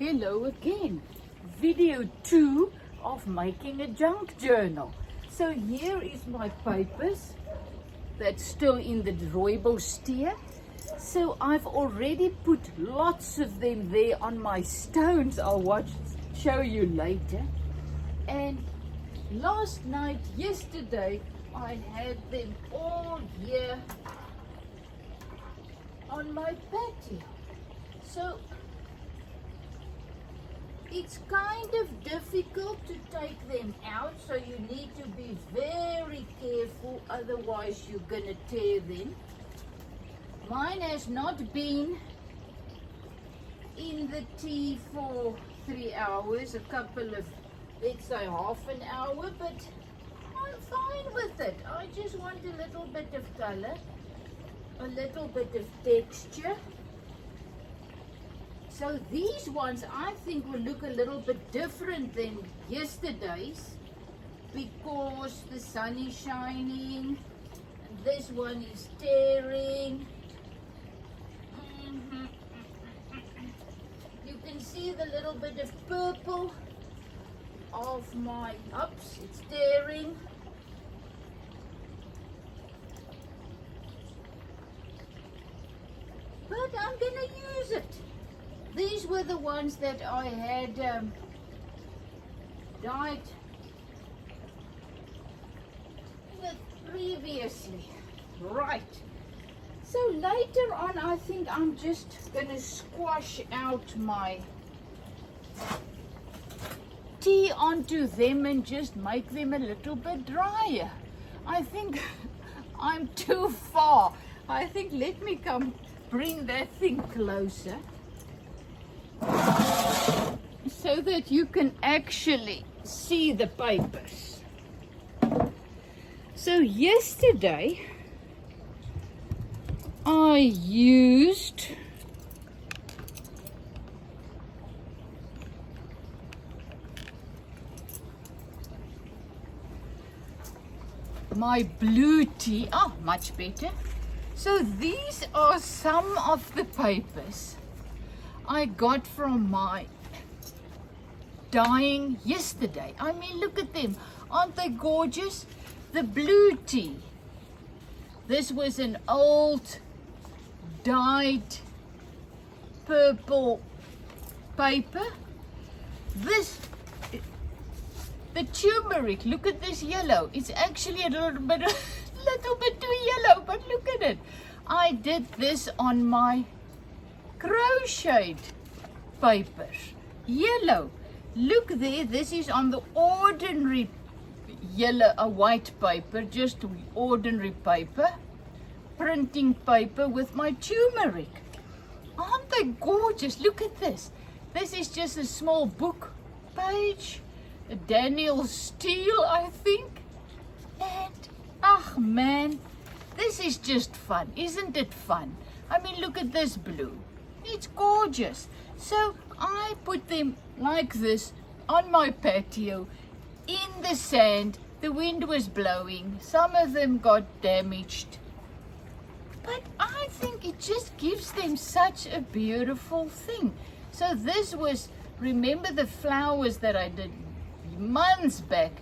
Hello again. Video 2 of making a junk journal. So here is my papers that's still in the drawable steer. So I've already put lots of them there on my stones. I'll show you later. And yesterday, I had them all here on my patio. So it's kind of difficult to take them out, so you need to be very careful, otherwise you're gonna tear them. Mine has not been in the tea for 3 hours, let's say half an hour, but I'm fine with it. I just want a little bit of color, a little bit of texture. So these ones I think will look a little bit different than yesterday's because the sun is shining. This one is tearing. You can see the little bit of purple of my ups. It's tearing. But I'm gonna use it. These were the ones that I had dyed with previously. Right. So later on, I think I'm just going to squash out my tea onto them and just make them a little bit drier. I think I'm too far. I think let me come bring that thing closer, so that you can actually see the papers. So yesterday I used my blue tea. Oh, much better. So these are some of the papers I got from my dyeing yesterday. I mean, look at them. Aren't they gorgeous? The blue tea. This was an old dyed purple paper. The turmeric, look at this yellow. It's actually a little bit too yellow, but look at it. I did this on my crocheted papers. Yellow. Look there, this is on the ordinary white paper, just ordinary paper, printing paper with my turmeric. Aren't they gorgeous? Look at this. This is just a small book page, a Daniel Steele, I think. And, oh man, this is just fun. Isn't it fun? I mean, look at this blue. It's gorgeous. So I put them like this on my patio in the sand. The wind was blowing. Some of them got damaged. But I think it just gives them such a beautiful thing. So this was, remember the flowers that I did months back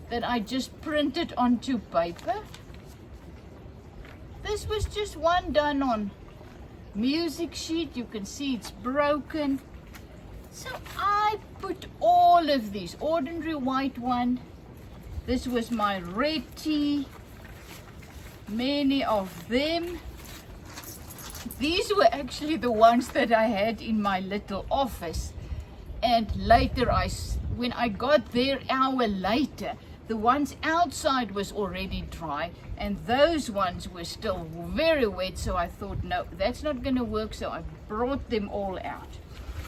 that I just printed onto paper? This was just one done on music sheet. You can see it's broken. So I put all of these, ordinary white one. This was my red tea, many of them. These were actually the ones that I had in my little office. And later, when I got there an hour later, the ones outside was already dry and those ones were still very wet. So I thought, no, that's not going to work. So I brought them all out.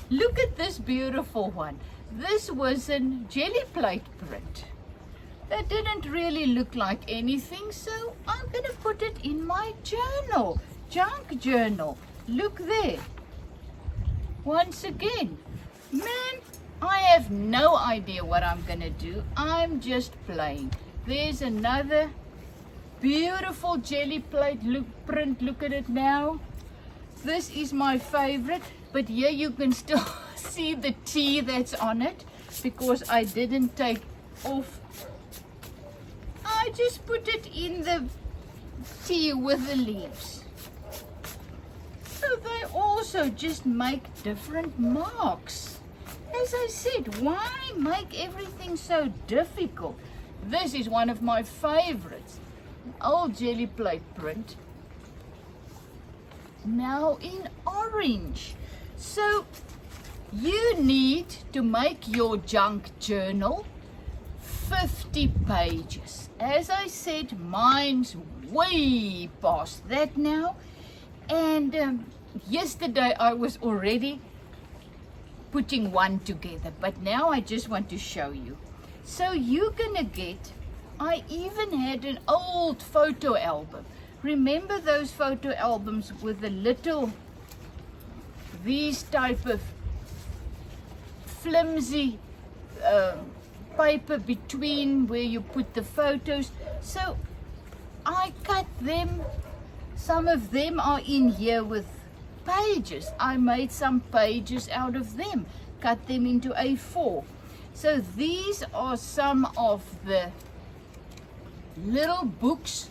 Look at this beautiful one. This was a jelly plate print. That didn't really look like anything, so I'm going to put it in my journal, junk journal. Look there. Once again, man, I have no idea what I'm going to do. I'm just playing. There's another beautiful jelly plate print. Look at it now. This is my favorite, but here you can still see the tea that's on it because I didn't take off. I just put it in the tea with the leaves. So they also just make different marks. As I said, why make everything so difficult? This is one of my favorites. Old jelly plate print. Now in orange. So you need to make your junk journal 50 pages. As I said, mine's way past that now. And yesterday I was already putting one together, but now I just want to show you. So you're gonna get, I even had an old photo album. Remember those photo albums with the little, these type of flimsy paper between where you put the photos? So I cut them. Some of them are in here with pages. I made some pages out of them, cut them into A4. So these are some of the little books.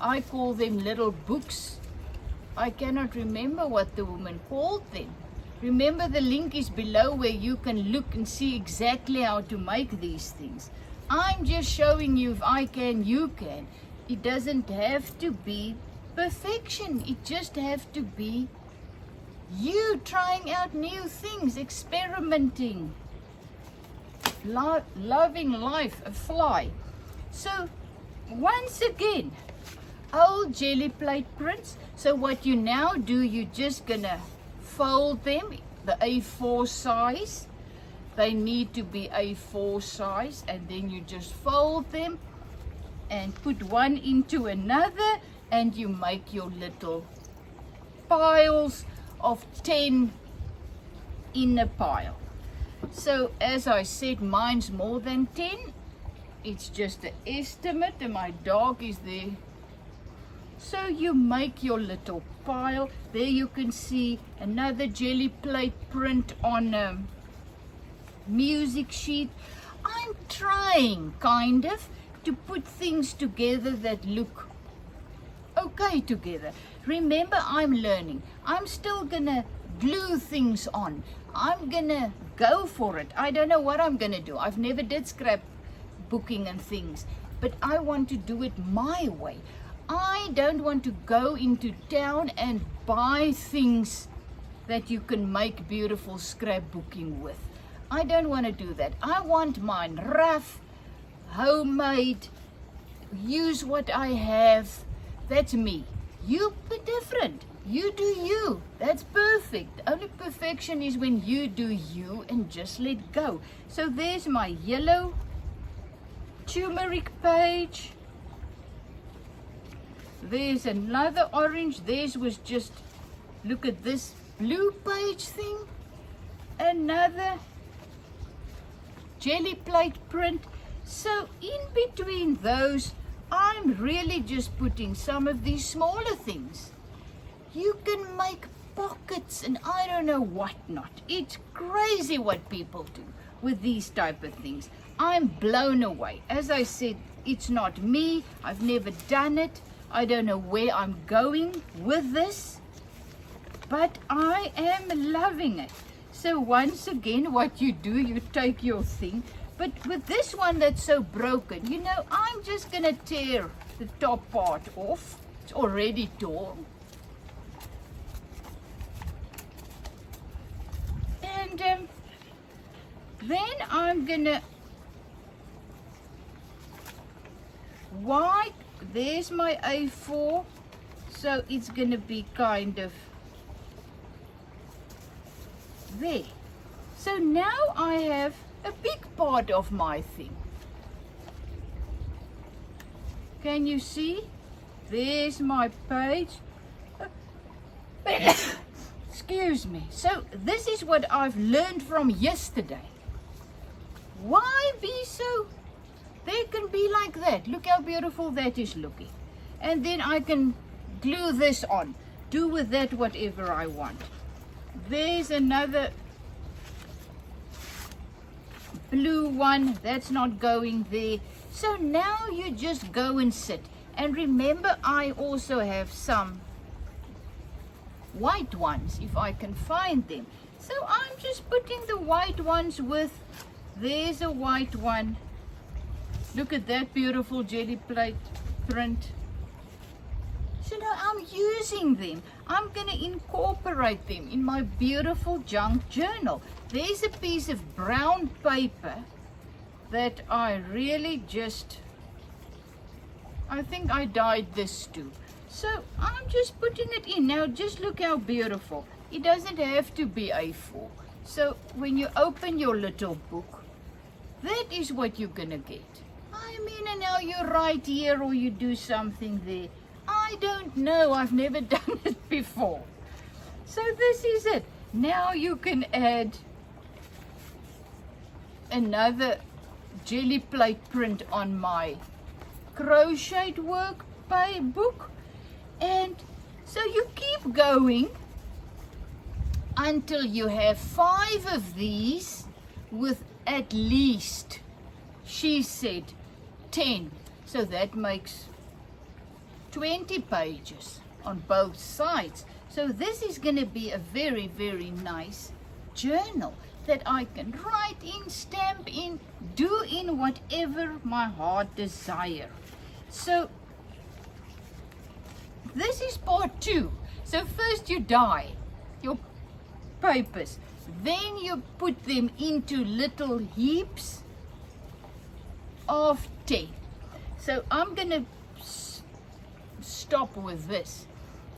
I call them little books. I cannot remember what the woman called them. Remember, the link is below where you can look and see exactly how to make these things. I'm just showing you if I can, you can. It doesn't have to be perfection. It just has to be you trying out new things, experimenting, loving life, a fly. So once again, old jelly plate prints. So what you now do, you're just gonna fold them, the A4 size. They need to be A4 size, and then you just fold them and put one into another, and you make your little piles of 10 in a pile. So as I said, mine's more than 10. It's just an estimate, and my dog is there. So you make your little pile. There you can see another jelly plate print on a music sheet. I'm trying kind of to put things together that look okay together. Remember, I'm learning. I'm still gonna glue things on. I'm gonna go for it. I don't know what I'm gonna do. I've never did scrap booking and things, but I want to do it my way. I don't want to go into town and buy things that you can make beautiful scrapbooking with. I don't want to do that. I want mine rough, homemade, use what I have. That's me. You be different. You do you. That's perfect. Only perfection is when you do you and just let go. So there's my yellow turmeric page. There's another orange. Theirs was just, look at this blue page thing. Another jelly plate print. So in between those, I'm really just putting some of these smaller things. You can make pockets and I don't know what not. It's crazy what people do with these type of things. I'm blown away. As I said, it's not me. I've never done it. I don't know where I'm going with this, but I am loving it. So once again, what you do, you take your thing, but with this one that's so broken, you know, I'm just gonna tear the top part off. It's already torn. And then I'm gonna wipe. There's my A4, so it's gonna be kind of there. So now I have a big part of my thing. Can you see? There's my page. Excuse me. So this is what I've learned from yesterday. Why be so? They can be like that. Look how beautiful that is looking. And then I can glue this on. Do with that whatever I want. There's another blue one, that's not going there. So now you just go and sit. And remember, I also have some white ones, if I can find them. So I'm just putting the white ones with, there's a white one. Look at that beautiful jelly plate print. So now I'm using them. I'm going to incorporate them in my beautiful junk journal. There's a piece of brown paper that I really just, I think I dyed this too. So I'm just putting it in. Now just look how beautiful. It doesn't have to be A4. So when you open your little book, that is what you're going to get. I mean, and now you write here or you do something there. I don't know. I've never done it before. So this is it. Now you can add another jelly plate print on my crochet work book. And so you keep going until you have 5 of these with at least, she said, 10. So that makes 20 pages on both sides. So this is going to be a very, very nice journal that I can write in, stamp in, do in whatever my heart desire. So this is part 2. So first you dye your papers, then you put them into little heaps of 10. So I'm going to stop with this.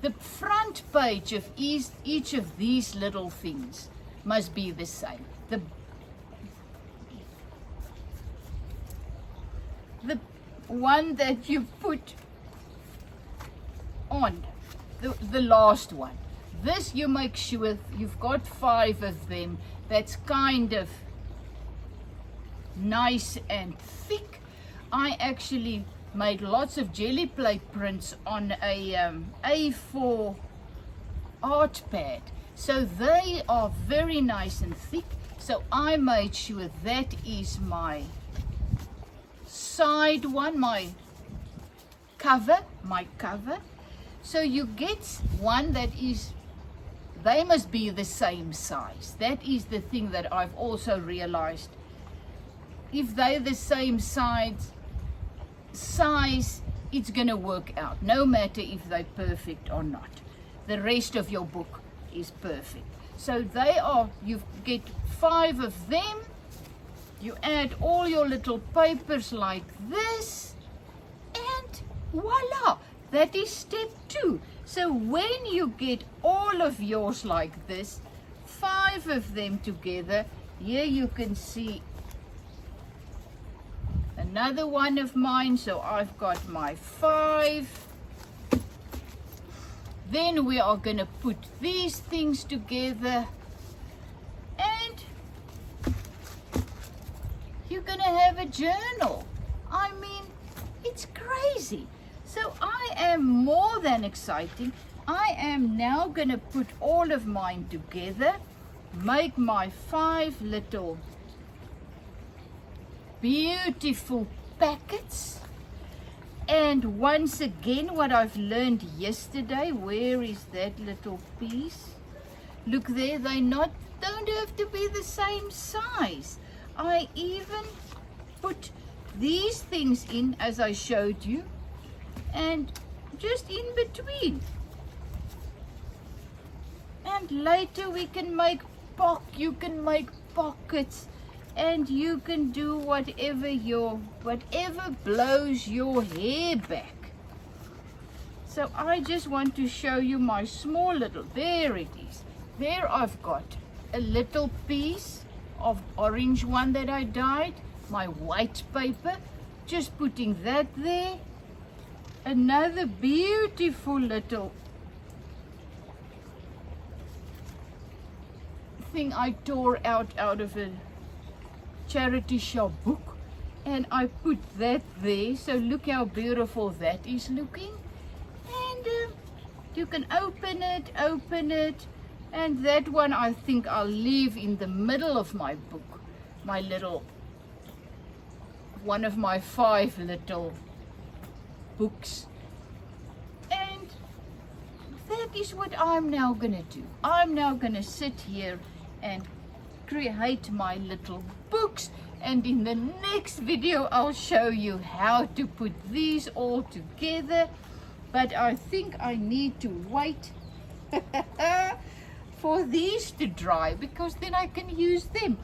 The front page of each of these little things must be the same. The one that you put on, the last one. This you make sure you've got 5 of them. That's kind of nice and thick. I actually made lots of jelly plate prints on a A4 art pad. So they are very nice and thick. So I made sure that is my side one, my cover. So you get one that is, they must be the same size. That is the thing that I've also realized. If they're the same size, it's gonna work out, no matter if they're perfect or not. The rest of your book is perfect. So they are, you get 5 of them, you add all your little papers like this, and voila, that is step 2. So when you get all of yours like this, 5 of them together, here you can see another one of mine. So I've got my 5. Then we are going to put these things together, and you're going to have a journal. I mean, it's crazy. So I am more than exciting. I am now going to put all of mine together, make my 5 little beautiful packets. And once again, what I've learned yesterday, where is that little piece? Look there, they don't have to be the same size. I even put these things in, as I showed you, and just in between. And later we can make you can make pockets, and you can do whatever blows your hair back. So I just want to show you my small little, there it is. There I've got a little piece of orange one that I dyed, my white paper, just putting that there. Another beautiful little thing I tore out of a charity shop book, and I put that there. So look how beautiful that is looking. And you can open it, and that one I think I'll leave in the middle of my book, my little one of my 5 little books. And that is what I'm now gonna do. I'm now gonna sit here and create my little books, and in the next video I'll show you how to put these all together. But I think I need to wait for these to dry, because then I can use them.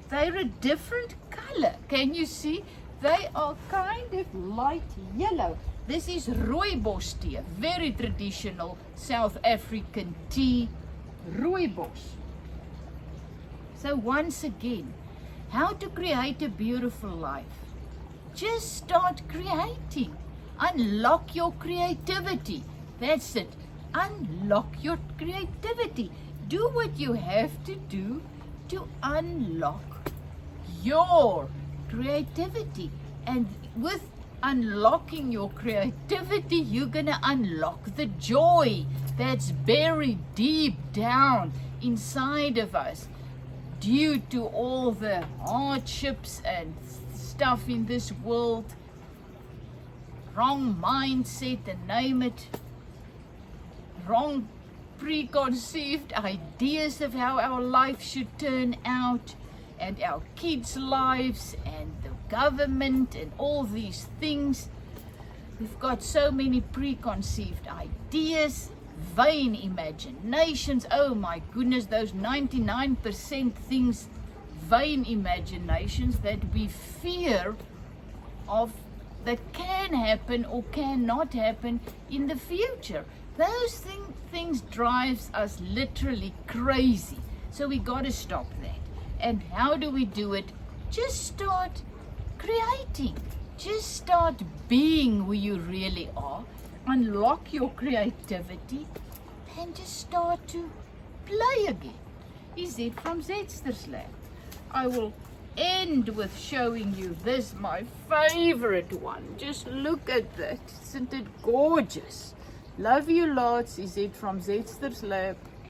They're a different color. Can you see? They are kind of light yellow. This is rooibos tea, a very traditional South African tea, rooibos. So once again, how to create a beautiful life? Just start creating. Unlock your creativity. That's it. Unlock your creativity. Do what you have to do to unlock your creativity. And with unlocking your creativity, you're gonna unlock the joy that's buried deep down inside of us due to all the hardships and stuff in this world. Wrong mindset, and name it. Wrong preconceived ideas of how our life should turn out, and our kids' lives, and the government, and all these things. We've got so many preconceived ideas, vain imaginations. Oh my goodness, those 99% things, vain imaginations that we fear of, that can happen or cannot happen in the future. Those things drives us literally crazy. So we got to stop that. And how do we do it? Just start creating. Just start being who you really are. Unlock your creativity and just start to play again. Is it from Zetster's Lab? I will end with showing you this, my favorite one. Just look at that. Isn't it gorgeous? Love you lots. Is it from Zetster's Lab?